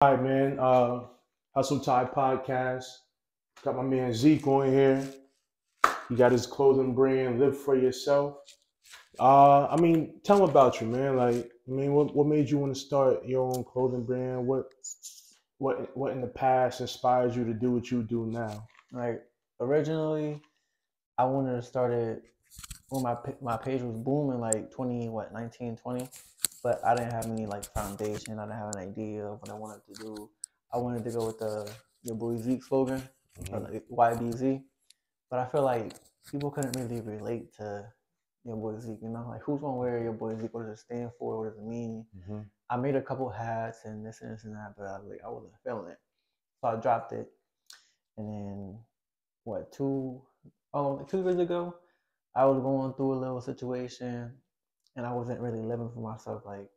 All right, man. Hustle Tide Podcast. Got my man Zeke on here. He got his clothing brand, Live for Yourself. Tell him about you, man. What made you want to start your own clothing brand? What in the past inspires you to do what you do now? Like originally, I wanted to start it when my page was booming, like 19, 20. But I didn't have any like foundation. I didn't have an idea of what I wanted to do. I wanted to go with the your boy Zeke slogan, or Mm-hmm. like YBZ. But I feel like people couldn't really relate to your boy Zeke. You know, like who's gonna wear your boy Zeke? What does it stand for? What does it mean? Mm-hmm. I made a couple hats and this and that, but I wasn't feeling it, so I dropped it. And then what 2 years ago, I was going through a little situation, and I wasn't really living for myself. Like,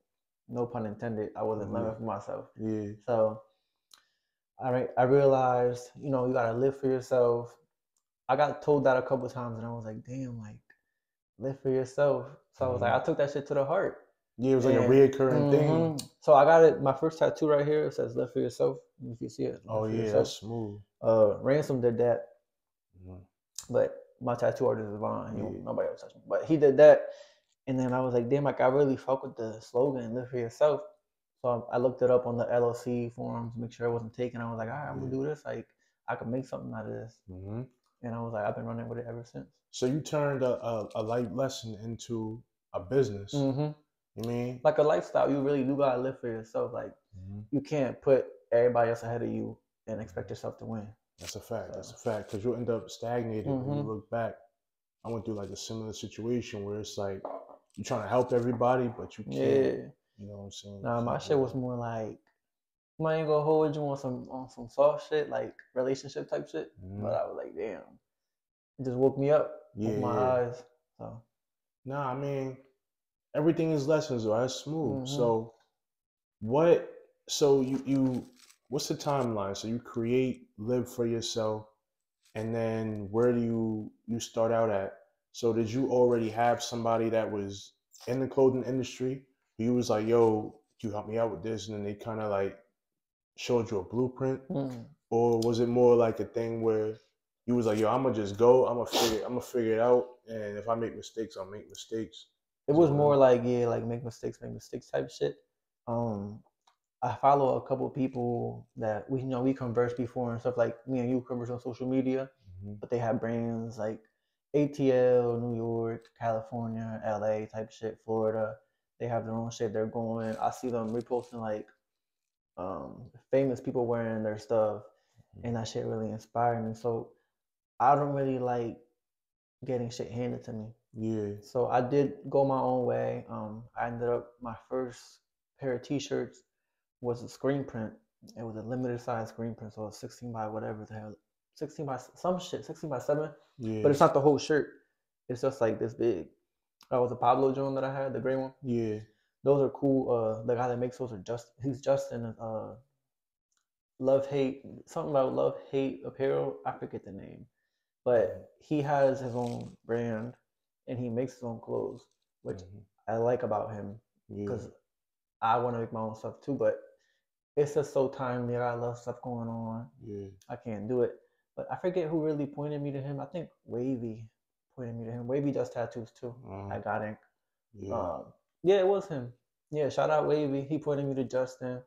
no pun intended, I wasn't Yeah. living for myself. Yeah. So I realized, you gotta live for yourself. I got told that a couple times, and I was like, damn, like live for yourself. So I was like, Mm-hmm. I took that shit to the heart. Yeah, it was like a And reoccurring thing. so I got it. My first tattoo right here, it says "Live for yourself." If you see it, Oh live for yeah, yourself. that's smooth. Ransom did that, Mm-hmm. but my tattoo artist is Vaughn. Yeah. Nobody else touched me, but he did that. And then I was like, damn, like I really fuck with the slogan, "Live for yourself." So I looked it up on the LLC forums, make sure it wasn't taken. I was like, all right, I'm gonna Yeah. do this. Like I could make something out of this. Mm-hmm. And I was like, I've been running with it ever since. So you turned a life lesson into a business. Mm-hmm. You mean? Like a lifestyle, you really do gotta live for yourself. Like Mm-hmm. you can't put everybody else ahead of you and expect yourself to win. That's a fact. That's So. a fact. Because you'll end up stagnated when you Mm-hmm. look back. I went through like a similar situation where it's like you're trying to help everybody, but you can't. Yeah. You know what I'm saying? Nah, You my can't shit was really. more like I ain't gonna hold you on some soft shit, like relationship type shit. Mm-hmm. But I was like, damn. It just woke me up, Yeah, opened my yeah. eyes. So Nah, everything is lessons, right? That's smooth. mm-hmm. So what? So what's the timeline? So you create, live for yourself, and then where do you start out at? So did you already have somebody that was in the clothing industry who you was like, yo, can you help me out with this? And then they kind of like showed you a blueprint? Mm. Or was it more like a thing where you was like, yo, I'm gonna just go, I'm gonna figure it out, and if I make mistakes, I'll make mistakes. It Is it was one of more them? like like make mistakes type shit. Um, I follow a couple people that we converse before and stuff, like me and you converse on social media, Hmm. but they have brands like ATL, New York, California, LA type shit, Florida. They have their own shit they're going. I see them reposting like famous people wearing their stuff, and that shit really inspired me. So I don't really like getting shit handed to me. Yeah. So I did go my own way. I ended up my first pair of T-shirts was a screen print. It was a limited size screen print, so it's 16 by whatever the hell, 16 by some shit, 16 by 7. But Yeah. it's not the whole shirt. It's just like this big. That was a Pablo Jones that I had, the gray one. Yeah. Those are cool. The guy that makes those are he's Justin. Love Hate, something about Love Hate Apparel. I forget the name, but Hmm. he has his own brand and he makes his own clothes, which Hmm. I like about him Yeah. because I want to make my own stuff too. But it's just so timely. I got a lot of stuff going on. Yeah. I can't do it. But I forget who really pointed me to him. I think Wavy pointed me to him. Wavy does tattoos too. Uh, I got ink. yeah. Um, yeah, it was him. Yeah, shout out Wavy. He pointed me to Justin,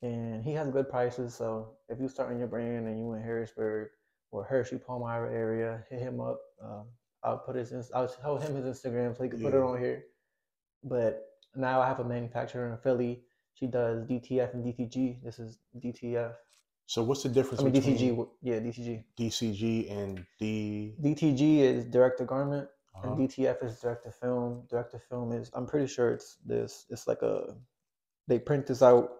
and he has good prices. So if you starting your brand and you in Harrisburg or Hershey, Palmyra area, hit him up. I'll tell him his Instagram so he can put it Yeah. on here. But now I have a manufacturer in Philly. She does DTF and DTG. This is DTF. So what's the difference I mean DTG. between Yeah, DTG. DCG and D? DTG is direct to garment, and Uh-huh. DTF is direct to film. Direct to film is I'm pretty sure it's this. It's like they print this out,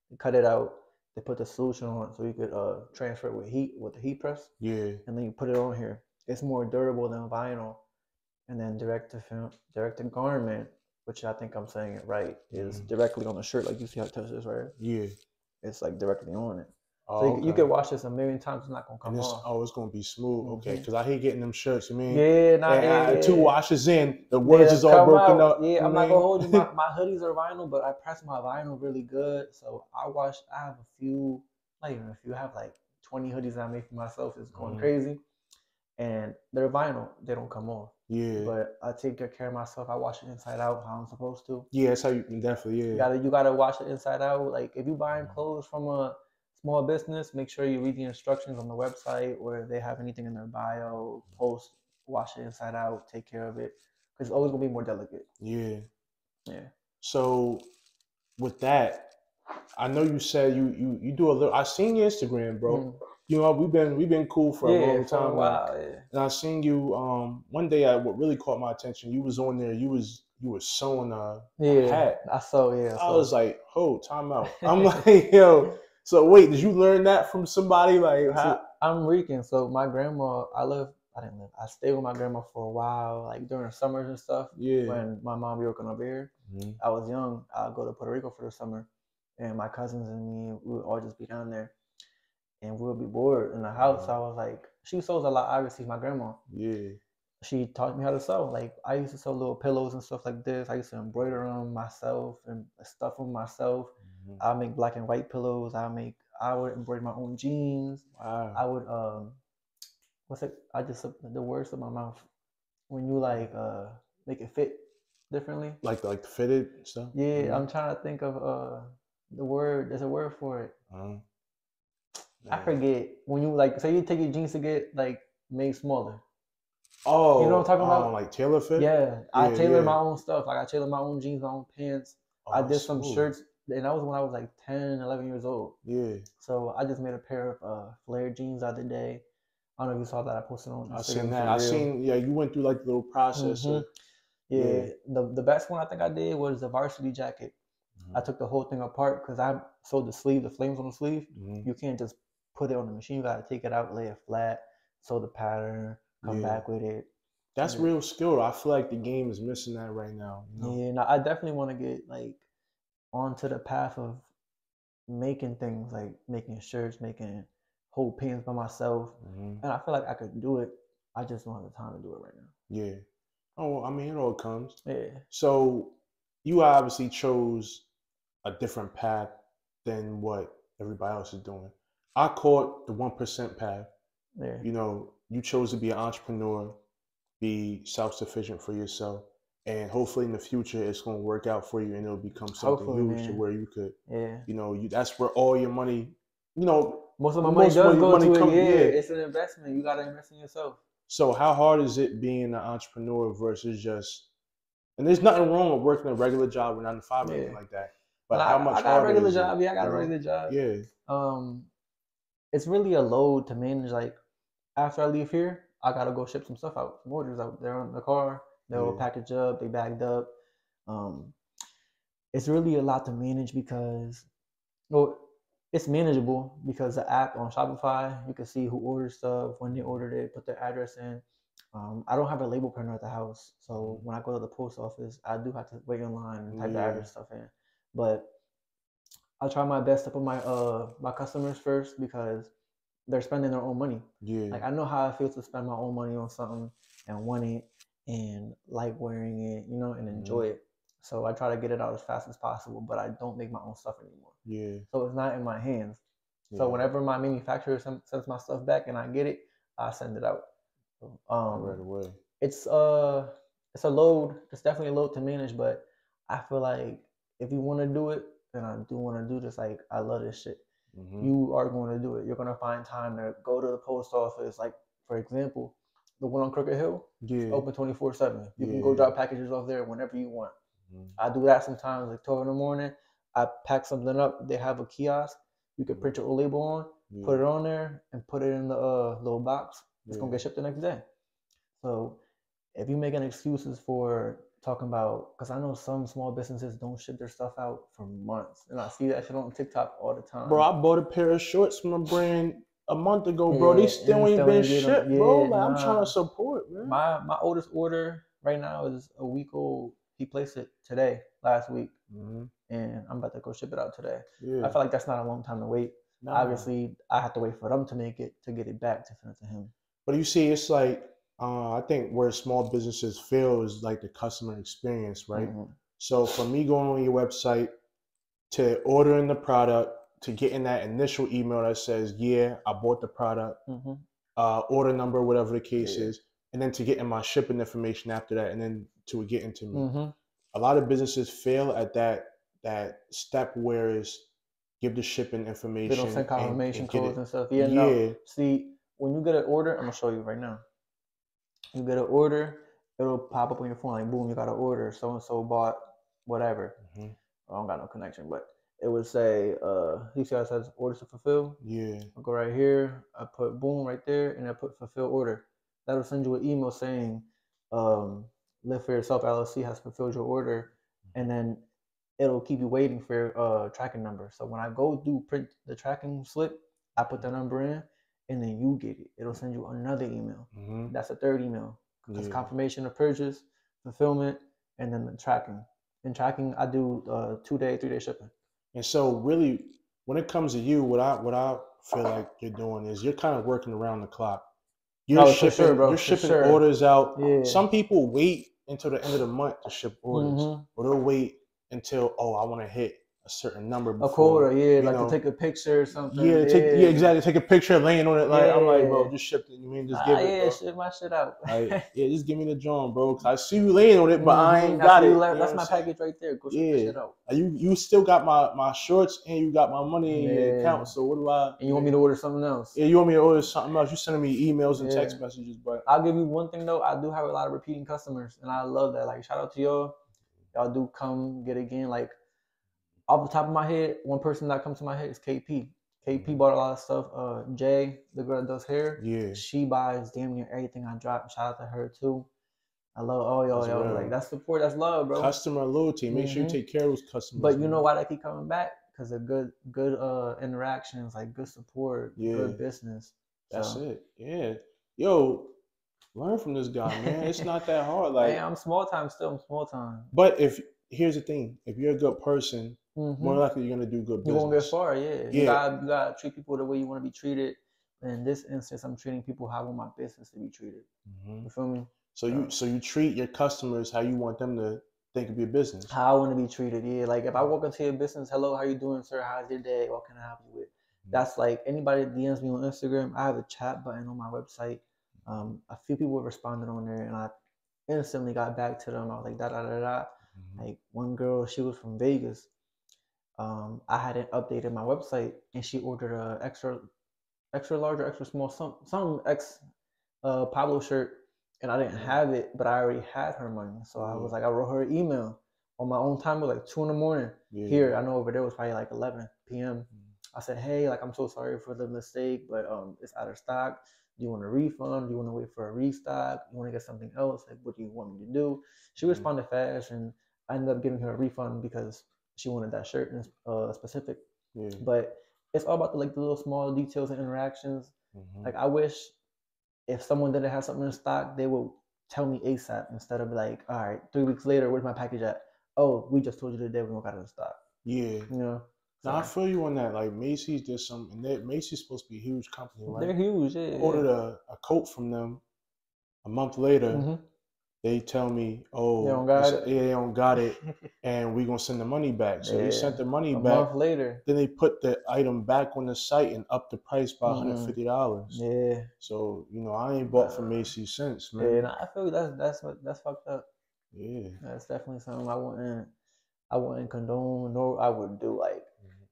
they cut it out, they put the solution on it so you could transfer it with the heat press, Yeah. and then you put it on here. It's more durable than vinyl. And then direct to film, direct to garment, which I think I'm saying it right, is Hmm. directly on the shirt. Like you see how it touches this right here. Yeah. It's like directly on it. So Oh, you okay. can wash this a million times, it's not gonna And come off. it's gonna be smooth. Okay, Hmm. because I hate getting them shirts. I mean, Yeah, nah, two yeah. washes in, the Yeah, words they is all come broken out. up. Yeah, You I'm know not what gonna hold you. I mean? My hoodies are vinyl, but I press my vinyl really good. So I have a few, not even a few, I have like 20 hoodies that I made for myself. It's going Mhm. crazy. And they're vinyl, they don't come off. Yeah, But I take good care of myself. I wash it inside out how I'm supposed to. yeah, that's how you definitely. Yeah. You gotta wash it inside out. Like if you buying Mhm. clothes from a small business, make sure you read the instructions on the website, or if they have anything in their bio, post, wash it inside out, take care of it. Because it's always gonna be more delicate. Yeah. Yeah. So with that, I know you said you do a little. I seen your Instagram, bro. Mm. You know we've been cool for a Yeah, long for a time now. while, yeah. And I seen you one day. What really caught my attention, you was on there. You was sewing a Yeah, hat. I I saw. was like, oh, time out. I'm like, yo. So wait, did you learn that from somebody? Like, See, how? I'm Rican, so my grandma, I didn't live, I stayed with my grandma for a while, like during summers and stuff. Yeah. When my mom be working over here, Mhm. I was young. I'd go to Puerto Rico for the summer, and my cousins and me, we would all just be down there, and we would be bored in the house. So I was like, she sews a lot. Obviously, my grandma. Yeah. She taught me how to sew. Like I used to sew little pillows and stuff like this. I used to embroider them myself and stuff them myself. Mhm. I make black and white pillows. I would embroider my own jeans. Wow. I would what's it? I just the words of my mouth when you like make it fit differently. Like the fitted stuff. Yeah, I'm trying to think of the word. There's a word for it. Uh, I man. forget when you like say you take your jeans to get like made smaller. You know what Oh, I'm talking about? like tailor fit. Yeah, I Yeah, tailor yeah. my own stuff. Like I tailor my own jeans, my own pants. I Oh, did that's some smooth. shirts, and that was when I was like 10, 11 years old. Yeah, So I just made a pair of flared jeans the other day. I don't know if you saw that. I posted on I seen Instagram that. for I real. seen. Yeah, you went through like the little process Hmm. of. Yeah. Yeah, the best one I think I did was the varsity jacket. I Mhm. took the whole thing apart because I sewed the sleeve, the flames on the sleeve. Mhm. You can't just put it on the machine. You gotta take it out, lay it flat, sew the pattern, come Yeah, back with it. that's Yeah, real skill. I feel like the game is missing that right now. You know. yeah. Now I definitely want to get like onto the path of making things like making shirts, making whole pins by myself, Hmm. and I feel like I could do it. I just don't have the time to do it right now. Yeah. Oh, I mean, it all comes. Yeah, So, you obviously chose a different path than what everybody else is doing. I caught the 1% path. yeah. You know, you chose to be an entrepreneur, be self-sufficient for yourself, and hopefully in the future it's going to work out for you and it'll become something Hopefully, huge to man. where you could, Yeah. that's where all your money, you know, Most of my money most does go money to it. come. Yeah, Yeah. it's an investment. You gotta invest in yourself. So how hard is it being an entrepreneur versus just, and there's nothing wrong with working a regular job or 9 to 5 or anything Yeah. like that, And but how I much got a harder regular is it, job. Yeah, I got you a know? regular job. Yeah. Um, it's really a load to manage. Like after I leave here, I gotta go ship some stuff out, some orders out. They're in the car. They'll Yeah. package up. They bagged up. Um, it's really a lot to manage because, well, it's manageable because the app on Shopify, you can see who orders stuff, when they ordered it, put their address in. I don't have a label printer at the house, so when I go to the post office, I do have to wait in line and type the Yeah. address stuff in. But I try my best to put my customers first because they're spending their own money. Yeah. Like I know how it feels to spend my own money on something and want it and like wearing it, and enjoy Mhm. it. So I try to get it out as fast as possible, but I don't make my own stuff anymore. Yeah. So it's not in my hands. So Yeah. whenever my manufacturer sends my stuff back and I get it, I send it out. Right Um, away. it's it's a load. It's definitely a load to manage, but I feel like if you want to do it, and I do want to do this, like I love this shit. Hmm. You are going to do it. You're going to find time to go to the post office. Like for example, the one on Crooked Hill, it's Yeah. open 24/7. You can go Yeah. drop packages off there whenever you want. Mhm. I do that sometimes, like 12 in the morning. I pack something up. They have a kiosk. You can print your own label on, put Yeah. it on there, and put it in the little box. It's gonna Yeah. get shipped the next day. So if you making excuses for talking about, because I know some small businesses don't ship their stuff out for months, and I see that shit on TikTok all the Bro, time. I bought a pair of shorts from a brand a month ago, bro. They Yeah, and still you ain't still been ain't get them. shipped, bro. Yeah, Like I'm trying to nah. support, man. My oldest order right now is a week old. He placed it today, last week, Hmm. and I'm about to go ship it out today. I Yeah. feel like that's not a long time to wait. Nah. Obviously, I have to wait for them to make it to get it back to send it to him. But you see, it's like I think where small businesses fail is like the customer experience, right? Mhm. So for me going on your website to ordering the product to getting that initial email that says, "Yeah, I bought the product," Mhm. order number, whatever the case Yeah. is, and then to getting my shipping information after that, and then to it getting to me. Mhm. A lot of businesses fail at that step where is give the shipping They don't information send confirmation and get codes it. and stuff. Yeah, no. Yeah. See, when you get an order, I'm gonna show you right now. You get an order, it'll pop up on your phone like, boom, you got an order. So and so bought whatever. Hmm. I don't got no connection, but it would say, you see how it says orders to fulfill? Yeah. I'll go right here. I put boom right there, and I put fulfill order. That'll send you an email saying, Live for Yourself LLC has fulfilled your order, and then it'll keep you waiting for your tracking number. So when I go do print the tracking slip, I put the number in, and then you get it. It'll send you another email. Hmm. That's a third email. Because Yeah. confirmation of purchase, fulfillment, and then the tracking. In tracking, I do 2-day, 3-day shipping. And so really, when it comes to you, what I feel like you're doing is you're kind of working around the clock. You're Oh, for sure, shipping, bro. you're For shipping sure. orders out. Yeah. Some people wait until the end of the month to ship orders, Mhm. or they'll wait until I want to hit a certain number A before. quota, yeah, you like to know, take a picture or something. yeah, Yeah, exactly. Take a picture laying on it. Like I'm like, bro, Yeah. just ship it. You mean just give it, Yeah, bro? ship my shit out. Like, yeah, just give me the drum, bro. 'Cause I see you laying on it, but I ain't Mhm. got see it. you You later. know That's what my I'm saying? package right there. Go ship the Yeah. shit out. You still got my shorts and you got my money in your Yeah. account. So what do I? And you want me to order something else? Yeah, you want me to order something else? You sending me emails and Yeah. text messages, but I'll give you one thing though. I do have a lot of repeating customers, and I love that. Like, shout out to y'all. Y'all do come get again. Like, off the top of my head, one person that comes to my head is KP. KP bought a lot of stuff. Jay, the girl that does hair, yeah, she buys damn near everything I drop. Shout out to her too. I love all y'all. That's Y'all real. like that's support. That's love, bro. Customer loyalty. Make sure you Mhm. take care of those customers. But you man. know why they keep coming back? Because of good interactions, like good support, Yeah. good business. That's So, it. Yeah. Yo, learn from this guy, man. It's not that hard. Like, hey, I'm small time still. I'm small time. but here's the thing, if you're a good person, more Mhm. likely you're gonna do good You business. won't get far, yeah. You Yeah. gotta treat people the way you want to be treated. In this instance, I'm treating people how I want my business to be treated. Mhm. You feel me? So you treat your customers how you want them to think of your business. How I want to be treated, yeah. Like if I walk into your business, hello, how you doing, sir? How's your day? What can I help you with? That's like anybody that DMs me on Instagram. I have a chat button on my website. A few people responded on there, and I instantly got back to them. I was like, da da da da. Like one girl, she was from Vegas. I hadn't updated my website, and she ordered a extra large or extra small, some X Pablo shirt, and I didn't have it, but I already had her money. So I was like, I wrote her an email on my own time. It was like 2 in the morning. Yeah. Here, I know over there was probably like 11 p.m. I said, hey, like I'm so sorry for the mistake, but it's out of stock. Do you want a refund? Do you want to wait for a restock? You want to get something else? Like, what do you want me to do? She responded fast, and I ended up giving her a refund because she wanted that shirt in specific. Yeah. But it's all about the little small details and interactions. Like I wish if someone didn't have something in stock, they would tell me ASAP instead of like, all right, 3 weeks later, where's my package at? Oh, we just told you today we don't got it in stock. Yeah. You know? Now I feel you on that. Like Macy's did some, and Macy's supposed to be a huge company, right? They're huge, yeah. I ordered a coat from them. A month later, they tell me, "Oh, They don't got it. Yeah, they don't got it, and we're gonna send the money back." So they sent the money a back. month later. Then they put the item back on the site and upped the price by $150. Yeah. So I ain't bought from Macy's since, man. Yeah, nah, I feel that's fucked up. Yeah. That's definitely something I wouldn't condone, nor I would do. Like,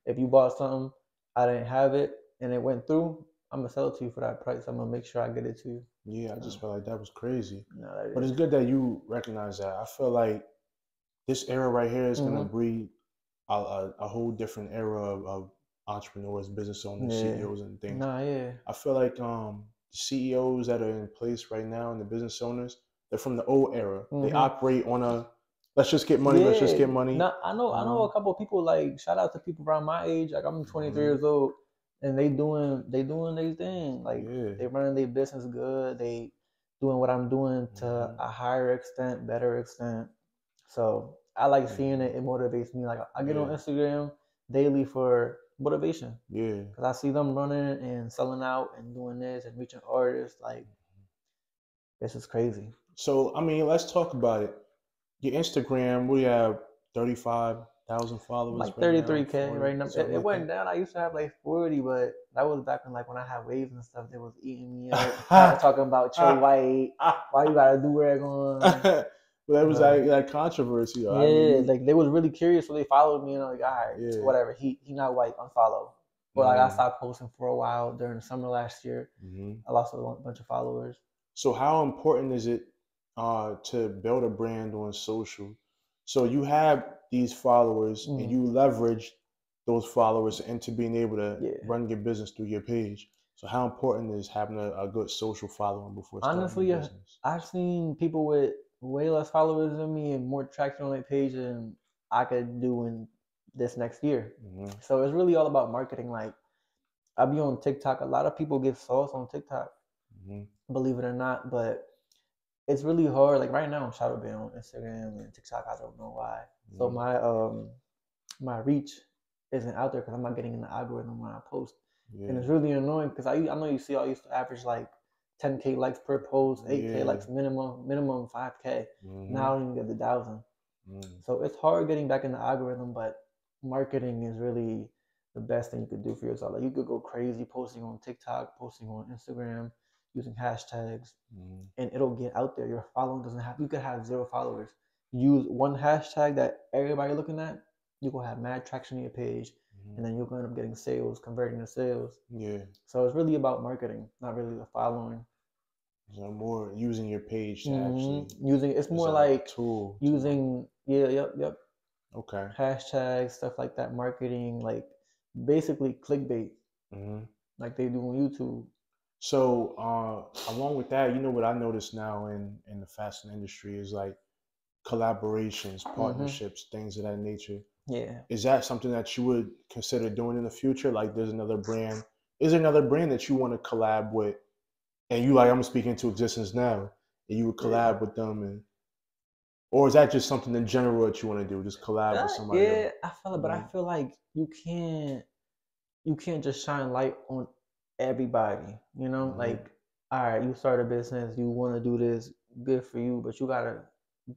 if you bought something, I didn't have it, and it went through, I'm gonna sell it to you for that price. I'm gonna make sure I get it to you. Yeah, I just felt like that was crazy. No, but it's good that you recognize that. I feel like this era right here is gonna breed a whole different era of entrepreneurs, business owners, CEOs, and things. Nah, yeah. I feel like the CEOs that are in place right now and the business owners, they're from the old era. They operate on a let's just get money, let's just get money. Nah, I know a couple of people, like, shout out to people around my age. Like, I'm 23 years old, and they doing their thing. Like, they running their business good. They doing what I'm doing to a higher extent, better extent. So I like seeing it. It motivates me. Like, I get on Instagram daily for motivation. Yeah. Because I see them running and selling out and doing this and reaching artists. Like, this is crazy. So I mean, let's talk about it. Your Instagram, we have 35,000 followers Like right now, 33K 40, right now. something It like went that. down. I used to have like 40, but that was back when, like, when I had waves and stuff, they was eating me up. Talking about Chill White. Why you gotta do rag on? But that was like controversy. I mean, Yeah, like they was really curious, so they followed me and I'm like, all right, yeah. whatever. He not white, unfollow. But like I stopped posting for a while during the summer last year. I lost a bunch of followers. So how important is it to build a brand on social? So you have these followers and you leverage those followers into being able to run your business through your page. So how important is having a good social following before starting Honestly, your business? I've seen people with way less followers than me and more traction on their page than I could do in this next year. So it's really all about marketing. Like, I be on TikTok. A lot of people get sauce on TikTok, believe it or not, but it's really hard. Like right now, I'm shadow banned on Instagram and TikTok. I don't know why. So my reach isn't out there because I'm not getting in the algorithm when I post, and it's really annoying because I know you see I used to average like 10K likes per post, 8K likes minimum 5K. Now I don't even get the 1,000. So it's hard getting back in the algorithm, but marketing is really the best thing you could do for yourself. Like you could go crazy posting on TikTok, posting on Instagram, using hashtags, and it'll get out there. Your following doesn't have. You could have 0 followers. Use one hashtag that everybody looking at. You will have mad traction on your page, and then you're going to end up getting sales, converting to sales. Yeah. So it's really about marketing, not really the following. So more using your page to actually using. It's more like tool using. Yep. Okay. Hashtags, stuff like that, marketing, like basically clickbait, like they do on YouTube. So along with that, you know what I notice now in the fashion industry is like collaborations, partnerships, things of that nature. Yeah. Is that something that you would consider doing in the future? Like is there another brand that you want to collab with and you like I'm speaking to existence now and you would collab with them and or is that just something in general that you want to do? Just collab with somebody else? I feel it, but I feel like you can't just shine light on everybody, you know? Like, all right, you start a business, you want to do this, good for you, but you gotta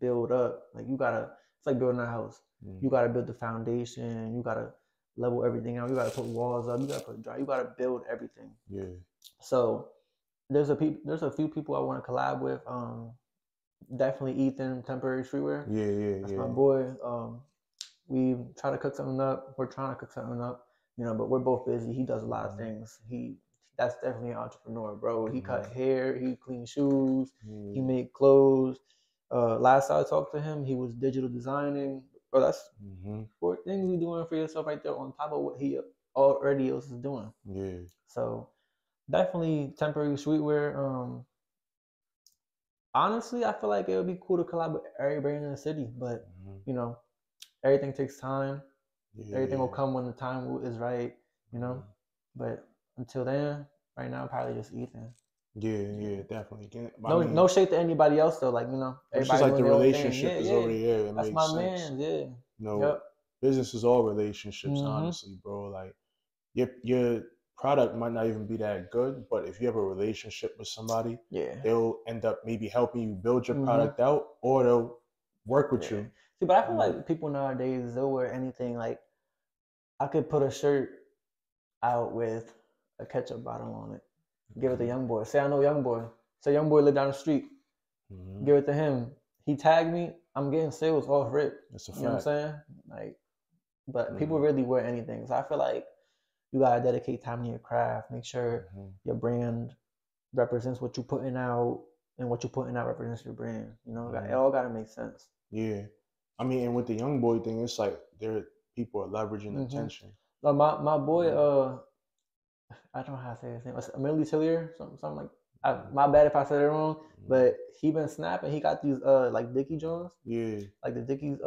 build up. Like it's like building a house. You gotta build the foundation, you gotta level everything out, you gotta put walls up, you gotta put dry, you gotta build everything. Yeah. So there's a few people I want to collab with. Definitely Ethan, Temporary Streetwear. That's my boy. We try to cook something up. We're trying to cook something up, but we're both busy. He does a lot of things. That's definitely an entrepreneur, bro. He cut hair, he clean shoes, he made clothes. Last I talked to him, he was digital designing. Bro, that's 4 things you're doing for yourself right there on top of what he already else is doing. Yeah. So definitely Temporary Streetwear. Honestly, I feel like it would be cool to collab with every brand in the city, but everything takes time. Everything will come when the time is right, But until then, right now, probably just Ethan. Yeah, definitely. No shade to anybody else though. Like it's just like the relationship is already there. That's my man. Yeah. Business is all relationships, honestly, bro. Like your product might not even be that good, but if you have a relationship with somebody, they'll end up maybe helping you build your product out, or they'll work with you. See, but I feel like people nowadays they'll wear anything. Like I could put a shirt out with a ketchup bottle on it, give it to Young Boy. Say I know Young Boy. Say Young Boy live down the street. Give it to him. He tagged me. I'm getting sales off rip. That's a fact. You know what I'm saying? Like, but people really wear anything. So I feel like you gotta dedicate time to your craft. Make sure your brand represents what you're putting out, and what you're putting out represents your brand. It all gotta make sense. Yeah, I mean, and with the Young Boy thing, it's like people are leveraging attention. No, my boy, I don't know how to say his name. It's Amelie Tillier, something like. My bad if I said it wrong, but he been snapping. He got these like Dickie Jones. Yeah. Like the Dickies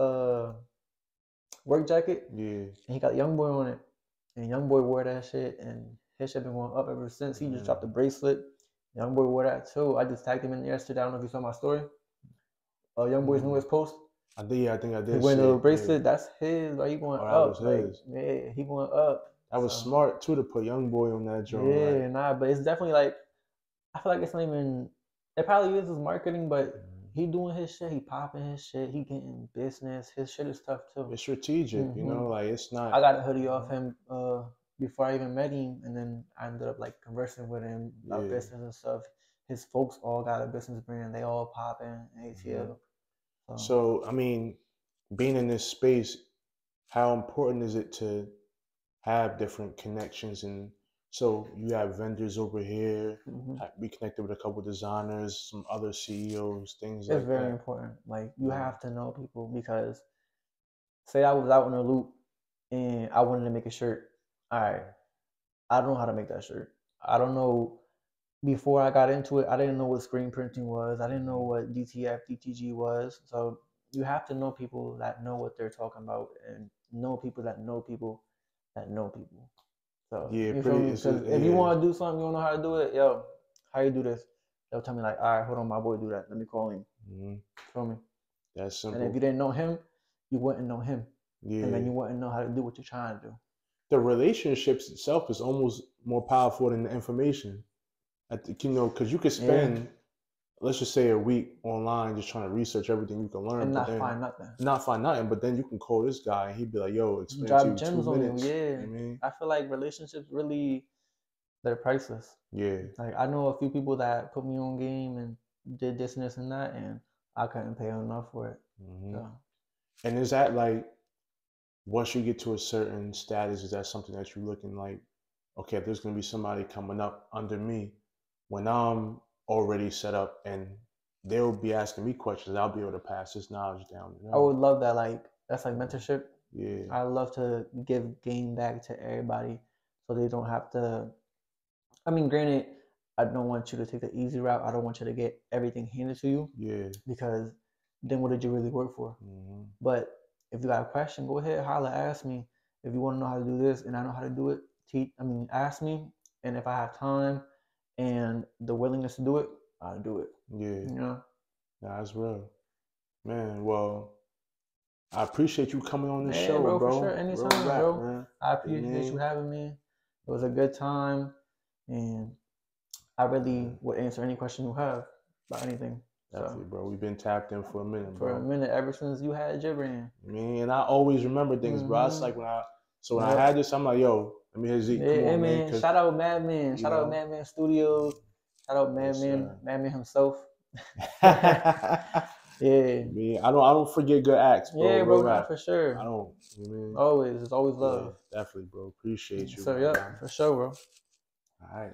work jacket. Yeah. And he got Young Boy on it, and Young Boy wore that shit, and his shit been going up ever since. He just dropped a bracelet. Young Boy wore that too. I just tagged him in yesterday. I don't know if you saw my story. Young Boy's newest post. I think I did. He wearing a bracelet. That's his. Like he going up. Like, yeah, he going up. That was So smart too to put Young Boy on that joint. yeah, Like, nah, but it's definitely like I feel like it's not even. It probably is his marketing, but he doing his shit. He popping his shit. He getting business. His shit is tough too. it's strategic, you Hmm know. Like it's I not. got a hoodie off him before I even met him, and then I ended up like conversing with him about Yeah. business and stuff. His folks all got a business brand. They all popping Mhm. ATL. So So I mean, being in this space, how important is it to have different connections? And so you have vendors over here, mhm. be connected with a couple designers, some other CEOs, things It's like very that. important. Like you Yeah. have to know people because say I was out in a loop and I wanted to make a shirt. All right, I don't know how to make that shirt. I don't know. Before I got into it, I didn't know what screen printing was. I didn't know Mhm. what DTF, DTG was. So you have to know people that know what they're talking about and know people that know people that know people. So Yeah, you feel pretty. me? It's Because if you yeah. want to do something, you don't know how to do it. Yo, how you do this? They'll tell me like, all right, hold on, my boy, do that. Let me call him. Mhm. Feel me? That's And if you simple. didn't know him, you wouldn't know him, and then Yeah. you wouldn't know how to do what you're trying to do. The relationships itself is almost more powerful than the information. I think, you know, because you could Yeah, spend, let's just say, a week online just trying to research everything you can learn, and but not then find nothing. not find nothing. But then you can call this guy and he'd be like, "Yo, explain it to Drop you in two gems on you. minutes." Yeah, You know what I mean? I feel like relationships really they're priceless. Yeah. Like I know a few people that put me on game and did this and this and that, and I couldn't pay enough for it. Hmm. So And is that like once you get to a certain status, is that something that you're looking like, okay, if there's gonna be somebody coming up under me when I'm already set up and they'll be asking me questions, I'll be able to pass this knowledge down to I them. would love that. Like that's like Mhm. mentorship. Yeah. I love to give game back to everybody, so they don't have to. I mean, granted, I don't want you to take the easy route. I don't want you to get everything handed to you Yeah. because then what did you really work for? Hmm. But if you got a question, go ahead, holla, ask me. If you want to know how to do this and I know how to do it, ask me. And if I have time and the willingness to do it, I'll do it. Yeah. You know? That's real. Man, well, I appreciate you coming on this Yeah, show, bro, for sure. bro. Real Anytime, rap, bro. man. I You know what I appreciate you mean? having me. It was a good time. And I really would answer any question you have about anything. So Definitely, bro. We've been tapped in for a minute, for a bro. minute, ever since you had Gibran. I mean, and I always remember things, bro. It's Mm-hmm. like when I Yep. had this, I'm like, yo, let me hear Zeke. Yeah, Come hey on, man, man. because Shout out Madman. you Shout out know, Madman Studios. Shout out yes, Madman. sir. Madman himself. I Yeah. mean, I don't forget good acts, bro. Yeah, Real bro, not rap. for I sure. don't. You know what I mean? Always. It's always Yeah, love. definitely, bro. Appreciate you, So my yep, guy. for sure, bro. All right.